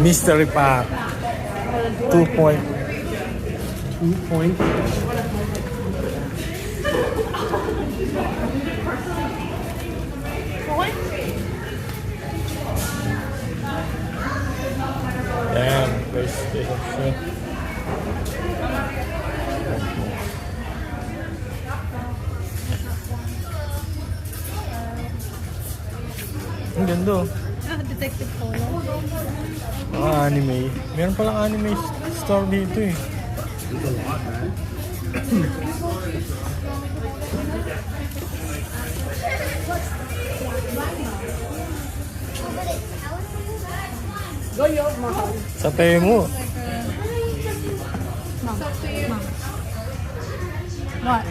Mystery pack. 2 point. 2 point. Damn, PlayStation shit. Ang ganda oh. Detective Conan. Mga anime. Meron palang anime store dito eh. It's a lot, man. Sa Temu. What?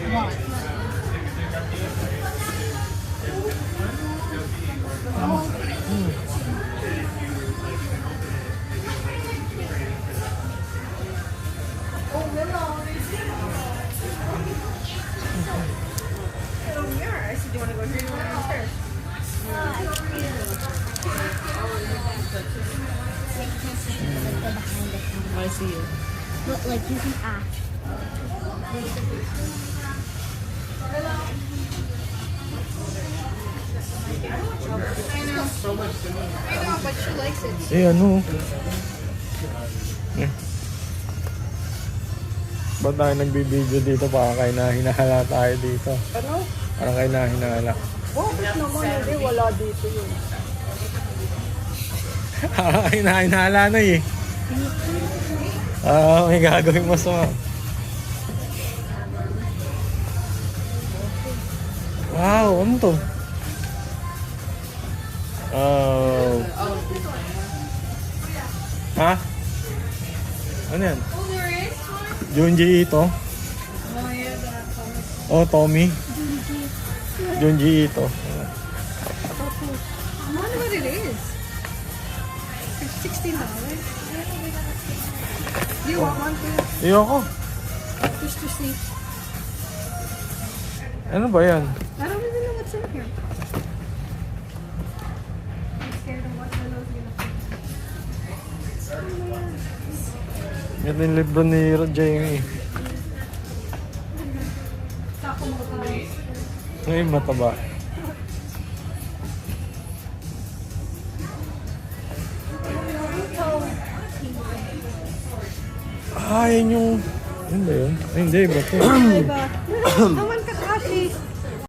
I see you. But like you can act. I know, but she likes it. Eh ano? Eh. Ba't tayo nagbibideo dito? Para kayo na hinahala tayo dito. Ano? Parang kayo na hinahala. Bakit naman hindi? Wala dito yun. Parang kayo na hinahala na eh. May gagawin masama. Wow, ano to? Ha? Ano yan? Junji Ito? Oh, Tommy. Junji Ito. I wonder what it is. It's $16. Do you want one too? Ayoko. Just to see. Ano ba yan? I don't even know what's in here. I'm scared of what Willow's gonna think. Ito yung libro ni Jamie. Ngayon mataba. Yan yung... Yun ba yun? Ay, hindi. Iba to. How much